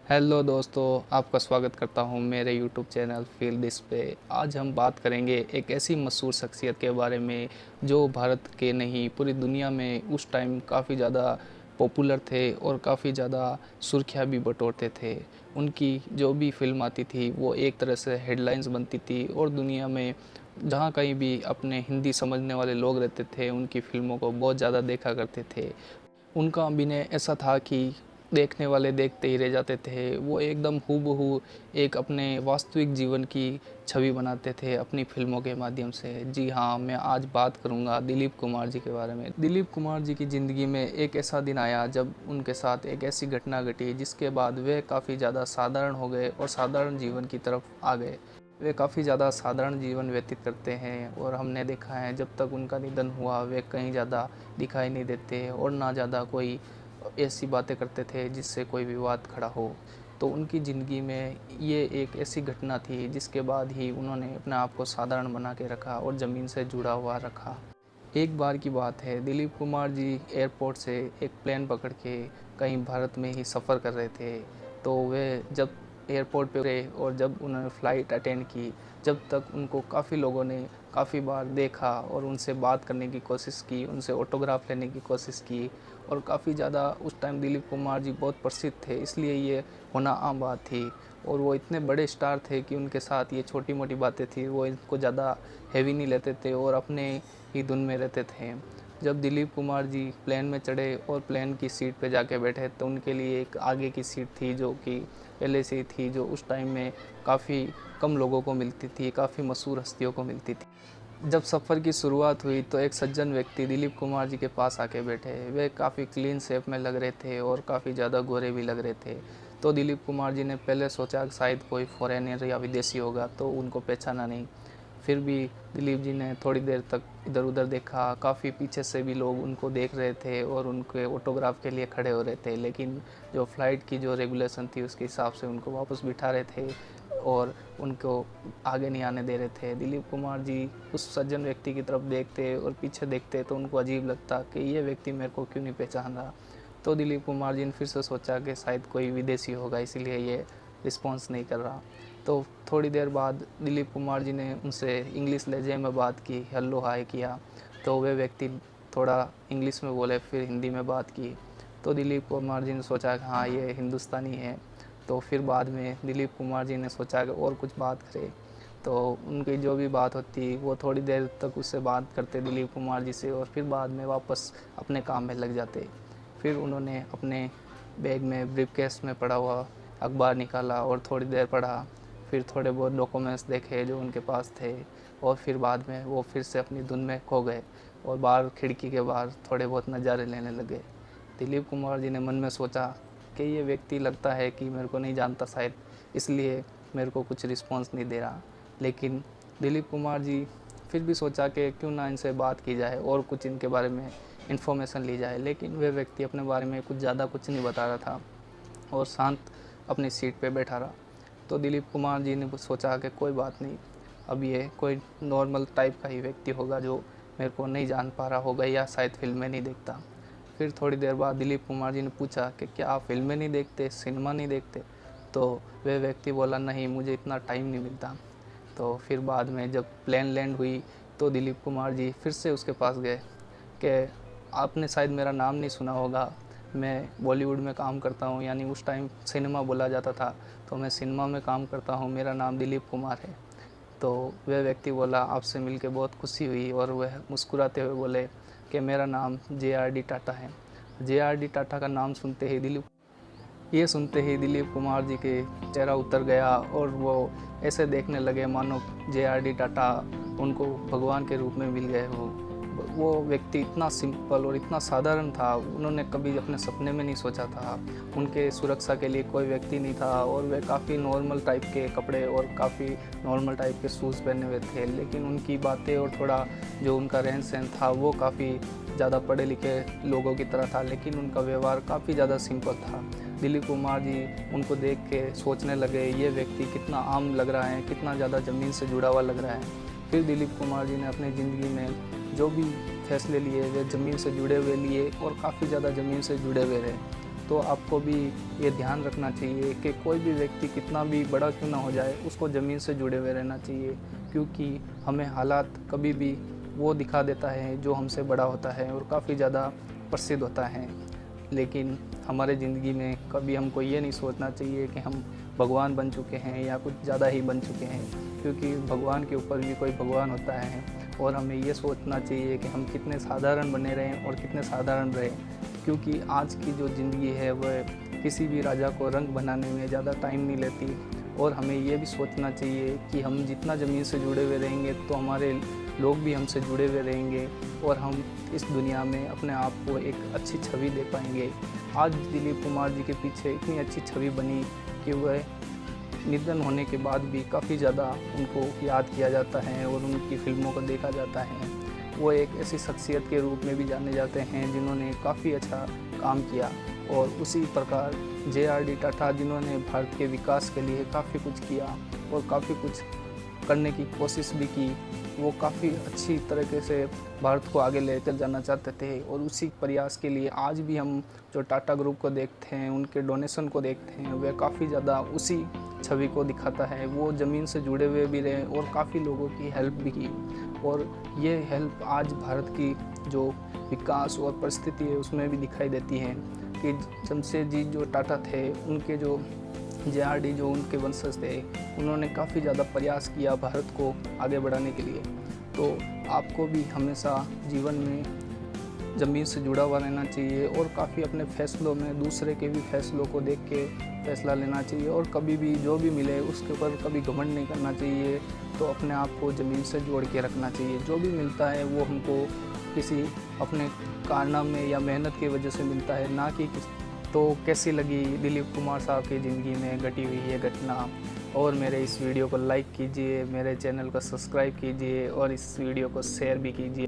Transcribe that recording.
Hello दोस्तों, आपका स्वागत करता हूं मेरे यूट्यूब चैनल फील दिस पे। आज हम बात करेंगे एक ऐसी मशहूर शख्सियत के बारे में जो भारत के नहीं पूरी दुनिया में उस टाइम काफ़ी ज़्यादा पॉपुलर थे और काफ़ी ज़्यादा सुर्खियाँ भी बटोरते थे। उनकी जो भी फिल्म आती थी वो एक तरह से हेडलाइंस बनती थी और दुनिया में जहाँ कहीं भी अपने हिंदी समझने वाले लोग रहते थे उनकी फ़िल्मों को बहुत ज़्यादा देखा करते थे। उनका अभिनय ऐसा था कि देखने वाले देखते ही रह जाते थे। वो एकदम हूबहू एक अपने वास्तविक जीवन की छवि बनाते थे अपनी फ़िल्मों के माध्यम से। जी हाँ, मैं आज बात करूँगा दिलीप कुमार जी के बारे में। दिलीप कुमार जी की ज़िंदगी में एक ऐसा दिन आया जब उनके साथ एक ऐसी घटना घटी जिसके बाद वे काफ़ी ज़्यादा साधारण हो गए और साधारण जीवन की तरफ आ गए। वे काफ़ी ज़्यादा साधारण जीवन व्यतीत करते हैं और हमने देखा है जब तक उनका निधन हुआ वे कहीं ज़्यादा दिखाई नहीं देते और ना ज़्यादा कोई ऐसी बातें करते थे जिससे कोई विवाद खड़ा हो। तो उनकी ज़िंदगी में ये एक ऐसी घटना थी जिसके बाद ही उन्होंने अपने आप को साधारण बना के रखा और ज़मीन से जुड़ा हुआ रखा। एक बार की बात है, दिलीप कुमार जी एयरपोर्ट से एक प्लेन पकड़ के कहीं भारत में ही सफ़र कर रहे थे। तो वे जब एयरपोर्ट पे उतरे और जब उन्होंने फ़्लाइट अटेंड की, जब तक उनको काफ़ी लोगों ने काफ़ी बार देखा और उनसे बात करने की कोशिश की, उनसे ऑटोग्राफ लेने की कोशिश की और काफ़ी ज़्यादा उस टाइम दिलीप कुमार जी बहुत प्रसिद्ध थे, इसलिए ये होना आम बात थी। और वो इतने बड़े स्टार थे कि उनके साथ ये छोटी मोटी बातें थी वो इनको ज़्यादा हैवी नहीं लेते थे और अपने ही धुन में रहते थे। जब दिलीप कुमार जी प्लेन में चढ़े और प्लेन की सीट पे जाके बैठे तो उनके लिए एक आगे की सीट थी जो कि पहले से ही थी, जो उस टाइम में काफ़ी कम लोगों को मिलती थी, काफ़ी मशहूर हस्तियों को मिलती थी। जब सफ़र की शुरुआत हुई तो एक सज्जन व्यक्ति दिलीप कुमार जी के पास आके बैठे। वे काफ़ी क्लीन शेप में लग रहे थे और काफ़ी ज़्यादा गोरे भी लग रहे थे। तो दिलीप कुमार जी ने पहले सोचा कि शायद कोई फॉरेनर या विदेशी होगा, तो उनको पहचाना नहीं। फिर भी दिलीप जी ने थोड़ी देर तक इधर उधर देखा, काफ़ी पीछे से भी लोग उनको देख रहे थे और उनके ऑटोग्राफ के लिए खड़े हो रहे थे, लेकिन जो फ़्लाइट की जो रेगुलेशन थी उसके हिसाब से उनको वापस बिठा रहे थे और उनको आगे नहीं आने दे रहे थे। दिलीप कुमार जी उस सज्जन व्यक्ति की तरफ देखते और पीछे देखते तो उनको अजीब लगता कि ये व्यक्ति मेरे को क्यों नहीं पहचान रहा। तो दिलीप कुमार जी ने फिर से सोचा कि शायद कोई विदेशी होगा, इसीलिए ये रिस्पॉन्स नहीं कर रहा। तो थोड़ी देर बाद दिलीप कुमार जी ने उनसे इंग्लिश लहजे में बात की, हेलो हाय किया। तो वे व्यक्ति थोड़ा इंग्लिश में बोले, फिर हिंदी में बात की। तो दिलीप कुमार जी ने सोचा कि हाँ ये हिंदुस्तानी है। तो फिर बाद में दिलीप कुमार जी ने सोचा कि और कुछ बात करें। तो उनकी जो भी बात होती वो थोड़ी देर तक उससे बात करते दिलीप कुमार जी से और फिर बाद में वापस अपने काम में लग जाते। फिर उन्होंने अपने बैग में ब्रीफकेस में पड़ा हुआ अखबार निकाला और थोड़ी देर पढ़ा। फिर थोड़े बहुत डॉक्यूमेंट्स देखे जो उनके पास थे और फिर बाद में वो फिर से अपनी धुन में खो गए और बाहर खिड़की के बाहर थोड़े बहुत नज़ारे लेने लगे। दिलीप कुमार जी ने मन में सोचा कि ये व्यक्ति लगता है कि मेरे को नहीं जानता शायद, इसलिए मेरे को कुछ रिस्पॉन्स नहीं दे रहा। लेकिन दिलीप कुमार जी फिर भी सोचा कि क्यों ना इनसे बात की जाए और कुछ इनके बारे में इन्फॉर्मेशन ली जाए, लेकिन वे व्यक्ति अपने बारे में कुछ ज़्यादा कुछ नहीं बता रहा था और शांत अपनी सीट पे बैठा रहा। तो दिलीप कुमार जी ने सोचा कि कोई बात नहीं, अब ये कोई नॉर्मल टाइप का ही व्यक्ति होगा जो मेरे को नहीं जान पा रहा होगा या शायद फिल्में नहीं देखता। फिर थोड़ी देर बाद दिलीप कुमार जी ने पूछा कि क्या आप फिल्में नहीं देखते, सिनेमा नहीं देखते? तो वह व्यक्ति बोला नहीं, मुझे इतना टाइम नहीं मिलता। तो फिर बाद में जब प्लेन लैंड हुई तो दिलीप कुमार जी फिर से उसके पास गए कि आपने शायद मेरा नाम नहीं सुना होगा, मैं बॉलीवुड में काम करता हूँ, यानी उस टाइम सिनेमा बोला जाता था, तो मैं सिनेमा में काम करता हूँ, मेरा नाम दिलीप कुमार है। तो वह व्यक्ति बोला आपसे मिलके बहुत खुशी हुई और वह मुस्कुराते हुए बोले कि मेरा नाम JRD टाटा है। JRD टाटा का नाम सुनते ही दिलीप कुमार जी के चेहरा उतर गया और वो ऐसे देखने लगे मानो JRD टाटा उनको भगवान के रूप में मिल गए हो। वो व्यक्ति इतना सिंपल और इतना साधारण था, उन्होंने कभी अपने सपने में नहीं सोचा था। उनके सुरक्षा के लिए कोई व्यक्ति नहीं था और वे काफ़ी नॉर्मल टाइप के कपड़े और काफ़ी नॉर्मल टाइप के शूज़ पहने हुए थे, लेकिन उनकी बातें और थोड़ा जो उनका रहन सहन था वो काफ़ी ज़्यादा पढ़े लिखे लोगों की तरह था, लेकिन उनका व्यवहार काफ़ी ज़्यादा सिंपल था। दिलीप कुमार जी उनको देख के सोचने लगे ये व्यक्ति कितना आम लग रहा है, कितना ज़्यादा ज़मीन से जुड़ा हुआ लग रहा है। फिर दिलीप कुमार जी ने अपनी ज़िंदगी में जो भी फैसले लिए वे ज़मीन से जुड़े हुए लिए और काफ़ी ज़्यादा ज़मीन से जुड़े हुए रहे। तो आपको भी ये ध्यान रखना चाहिए कि कोई भी व्यक्ति कितना भी बड़ा क्यों ना हो जाए, उसको ज़मीन से जुड़े हुए रहना चाहिए, क्योंकि हमें हालात कभी भी वो दिखा देता है जो हमसे बड़ा होता है और काफ़ी ज़्यादा प्रसिद्ध होता है। लेकिन हमारे ज़िंदगी में कभी हमको ये नहीं सोचना चाहिए कि हम भगवान बन चुके हैं या कुछ ज़्यादा ही बन चुके हैं, क्योंकि भगवान के ऊपर भी कोई भगवान होता है। और हमें ये सोचना चाहिए कि हम कितने साधारण बने रहें और कितने साधारण रहें, क्योंकि आज की जो ज़िंदगी है वह किसी भी राजा को रंग बनाने में ज़्यादा टाइम नहीं लेती। और हमें ये भी सोचना चाहिए कि हम जितना ज़मीन से जुड़े हुए रहेंगे तो हमारे लोग भी हमसे जुड़े हुए रहेंगे और हम इस दुनिया में अपने आप को एक अच्छी छवि दे पाएंगे। आज दिलीप कुमार जी के पीछे इतनी अच्छी छवि बनी कि वह निधन होने के बाद भी काफ़ी ज़्यादा उनको याद किया जाता है और उनकी फ़िल्मों को देखा जाता है। वो एक ऐसी शख्सियत के रूप में भी जाने जाते हैं जिन्होंने काफ़ी अच्छा काम किया। और उसी प्रकार JRD टाटा, जिन्होंने भारत के विकास के लिए काफ़ी कुछ किया और काफ़ी कुछ करने की कोशिश भी की। वो काफ़ी अच्छी तरीके से भारत को आगे लेकर जाना चाहते थे और उसी प्रयास के लिए आज भी हम जो टाटा ग्रुप को देखते हैं, उनके डोनेशन को देखते हैं, वह काफ़ी ज़्यादा उसी छवि को दिखाता है। वो ज़मीन से जुड़े हुए भी रहे और काफ़ी लोगों की हेल्प भी की। और ये हेल्प आज भारत की जो विकास और परिस्थिति है उसमें भी दिखाई देती है कि जमशेदजी जो टाटा थे, उनके जो JRD जो उनके वंशज थे, उन्होंने काफ़ी ज़्यादा प्रयास किया भारत को आगे बढ़ाने के लिए। तो आपको भी हमेशा जीवन में ज़मीन से जुड़ा हुआ रहना चाहिए और काफ़ी अपने फ़ैसलों में दूसरे के भी फ़ैसलों को देख के फ़ैसला लेना चाहिए और कभी भी जो भी मिले उसके ऊपर कभी घमंड नहीं करना चाहिए। तो अपने आप को ज़मीन से जोड़ के रखना चाहिए। जो भी मिलता है वो हमको किसी अपने कारनामे या मेहनत की वजह से मिलता है, ना कि तो कैसी लगी दिलीप कुमार साहब की ज़िंदगी में घटी हुई ये घटना? और मेरे इस वीडियो को लाइक कीजिए, मेरे चैनल को सब्सक्राइब कीजिए और इस वीडियो को शेयर भी कीजिए।